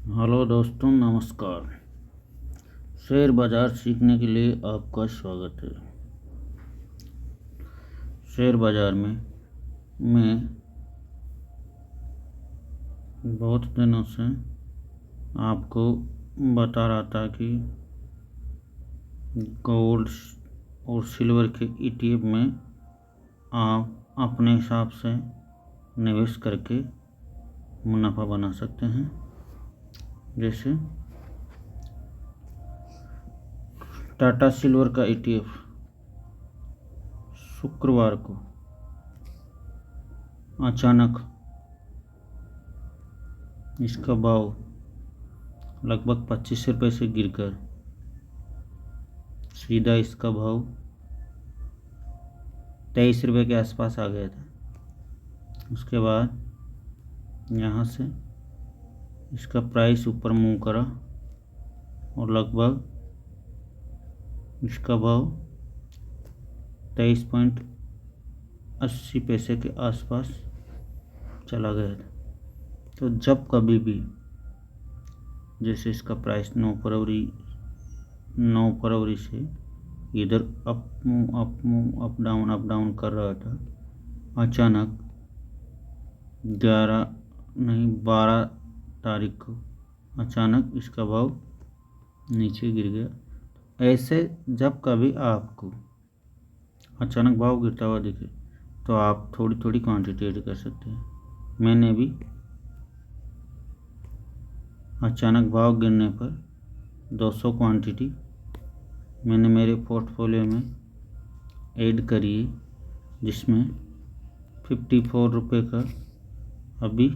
Hello दोस्तों, नमस्कार। Share बाज़ार सीखने के लिए आपका स्वागत है। शेयर बाज़ार में मैं बहुत दिनों से आपको बता रहा था कि गोल्ड और सिल्वर के ETF में आप अपने हिसाब से निवेश करके मुनाफा बना सकते हैं। जैसे टाटा सिल्वर का ETF शुक्रवार को अचानक इसका भाव लगभग 25 रुपये से गिरकर सीधा इसका भाव 23 रुपये के आसपास आ गया था। उसके बाद यहाँ से इसका प्राइस ऊपर मूव करा और लगभग इसका भाव 23.80 के आसपास चला गया था। तो जब कभी भी जैसे इसका प्राइस 9 फरवरी से इधर अप डाउन कर रहा था, अचानक 12 तारीख को अचानक इसका भाव नीचे गिर गया। ऐसे जब कभी आपको अचानक भाव गिरता हुआ दिखे तो आप थोड़ी थोड़ी क्वांटिटी ऐड कर सकते हैं। मैंने भी अचानक भाव गिरने पर 200 क्वांटिटी मैंने मेरे पोर्टफोलियो में ऐड करी है, जिसमें 54 रुपये का अभी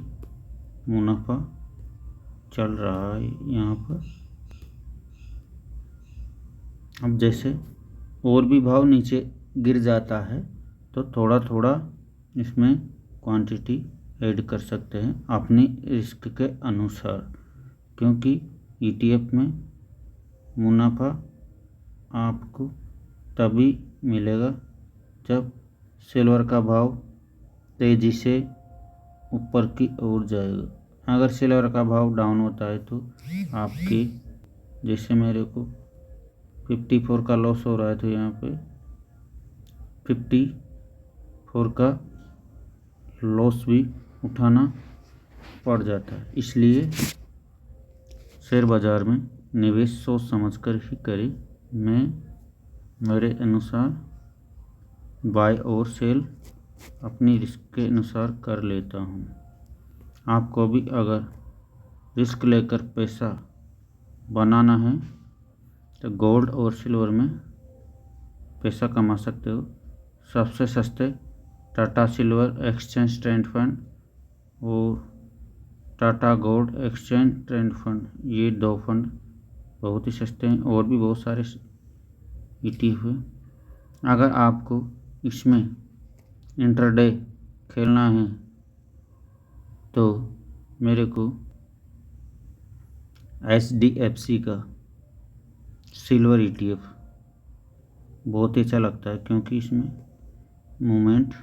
मुनाफा चल रहा है यहाँ पर। अब जैसे और भी भाव नीचे गिर जाता है तो थोड़ा थोड़ा इसमें क्वांटिटी ऐड कर सकते हैं अपनी रिस्क के अनुसार, क्योंकि ETF में मुनाफा आपको तभी मिलेगा जब सिल्वर का भाव तेज़ी से ऊपर की ओर जाएगा। अगर सिल्वर का भाव डाउन होता है तो आपकी जैसे मेरे को 54 का लॉस हो रहा है, तो यहाँ पे 54 का लॉस भी उठाना पड़ जाता है। इसलिए शेयर बाज़ार में निवेश सोच समझकर ही करें। मैं मेरे अनुसार बाय और सेल अपनी रिस्क के अनुसार कर लेता हूँ। आपको भी अगर रिस्क लेकर पैसा बनाना है तो गोल्ड और सिल्वर में पैसा कमा सकते हो। सबसे सस्ते Tata silver exchange traded fund और Tata gold exchange traded fund, ये 2 फंड बहुत ही सस्ते हैं। और भी बहुत सारे ETF हैं। अगर आपको इसमें इंटरडे खेलना है तो मेरे को HDFC का सिल्वर ETF बहुत ही अच्छा लगता है, क्योंकि इसमें मूवमेंट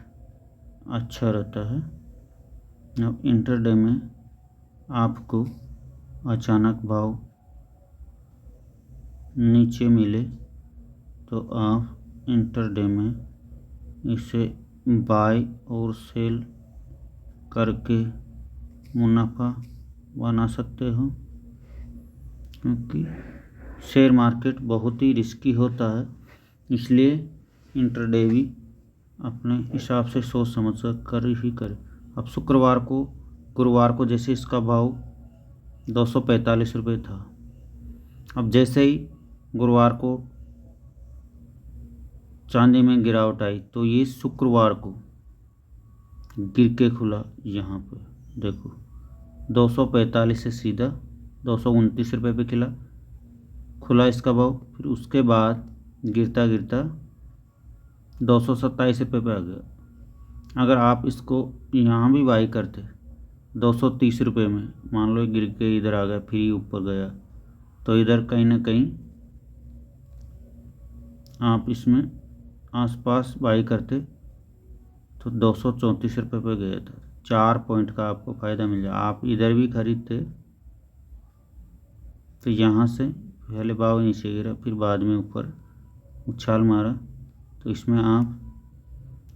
अच्छा रहता है। अब इंटरडे में आपको अचानक भाव नीचे मिले तो आप इंटरडे में इसे बाय और सेल करके मुनाफा बना सकते हो, क्योंकि शेयर मार्केट बहुत ही रिस्की होता है। इसलिए इंटरडे भी अपने हिसाब से सोच समझ कर ही करें। अब गुरुवार को जैसे इसका भाव 245 रुपये था, अब जैसे ही गुरुवार को चांदी में गिरावट आई तो ये शुक्रवार को गिर के खुला। यहाँ पे देखो 245 से सीधा 229 रुपये पे खुला इसका भाव। फिर उसके बाद गिरता गिरता 227 रुपये पे आ गया। अगर आप इसको यहाँ भी बाई करते 230 रुपये में, मान लो गिर के इधर आ गया फिर ऊपर गया, तो इधर कहीं ना कहीं आप इसमें आसपास बाई करते तो 234 रुपये पे गया था। 4 पॉइंट का आपको फ़ायदा मिल जाए। आप इधर भी खरीदते तो यहाँ से पहले भाव नीचे गिरा, फिर बाद में ऊपर उछाल मारा, तो इसमें आप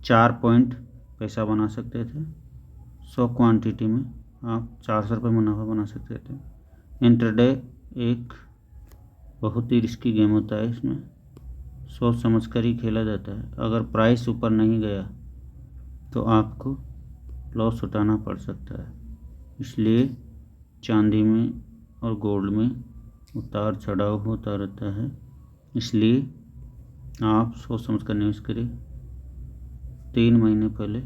4 पॉइंट पैसा बना सकते थे। 100 क्वांटिटी में आप 400 रुपये मुनाफा बना सकते थे। इंटरडे एक बहुत ही रिस्की गेम होता है, इसमें सोच समझ कर ही खेला जाता है। अगर प्राइस ऊपर नहीं गया तो आपको लॉस उठाना पड़ सकता है। इसलिए चांदी में और गोल्ड में उतार चढ़ाव होता रहता है, इसलिए आप सोच समझ कर निवेश करें। 3 महीने पहले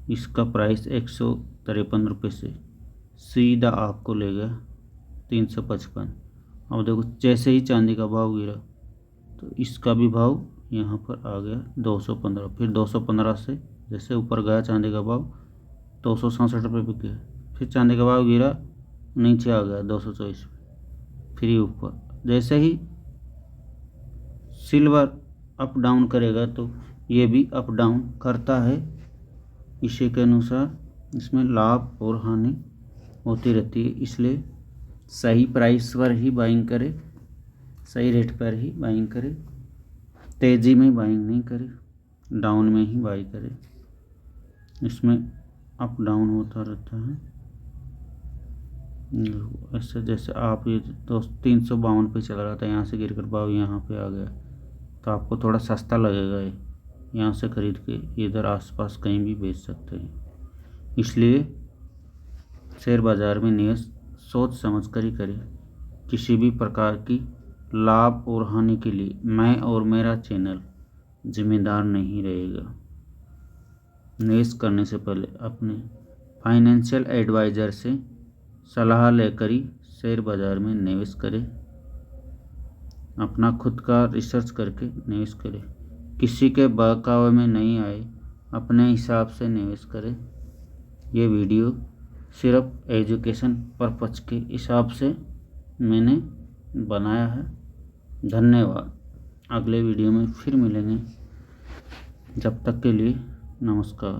इसका प्राइस 153 रुपये से सीधा आपको ले गया 355। अब देखो जैसे ही चांदी का भाव गिरा तो इसका भी भाव यहाँ पर आ गया 215। फिर 215 से जैसे ऊपर गया चांदी का भाव 267 रुपये बिक गया। फिर चांदी का भाव गिरा, नीचे आ गया 224, फिर ऊपर। जैसे ही सिल्वर अप डाउन करेगा तो ये भी अप डाउन करता है। इसी के अनुसार इसमें लाभ और हानि होती रहती है, इसलिए सही प्राइस पर ही बाइंग करें, सही रेट पर ही बाइंग करें। तेज़ी में बाइंग नहीं करें, डाउन में ही बाई करें। इसमें अप डाउन होता रहता है। ऐसे जैसे आप ये 352 पे चल रहा था, यहाँ से गिरकर भाव यहाँ पे आ गया तो आपको थोड़ा सस्ता लगेगा। ये यहाँ से खरीद के इधर आसपास कहीं भी बेच सकते हैं। इसलिए शेयर बाज़ार में निवेश सोच समझ कर ही करें। किसी भी प्रकार की लाभ और हानि के लिए मैं और मेरा चैनल जिम्मेदार नहीं रहेगा। निवेश करने से पहले अपने फाइनेंशियल एडवाइज़र से सलाह लेकर ही शेयर बाज़ार में निवेश करें। अपना खुद का रिसर्च करके निवेश करें। किसी के बहकावे में नहीं आए, अपने हिसाब से निवेश करें। ये वीडियो सिर्फ एजुकेशन पर्पज़ के हिसाब से मैंने बनाया है। धन्यवाद। अगले वीडियो में फिर मिलेंगे। जब तक के लिए नमस्कार।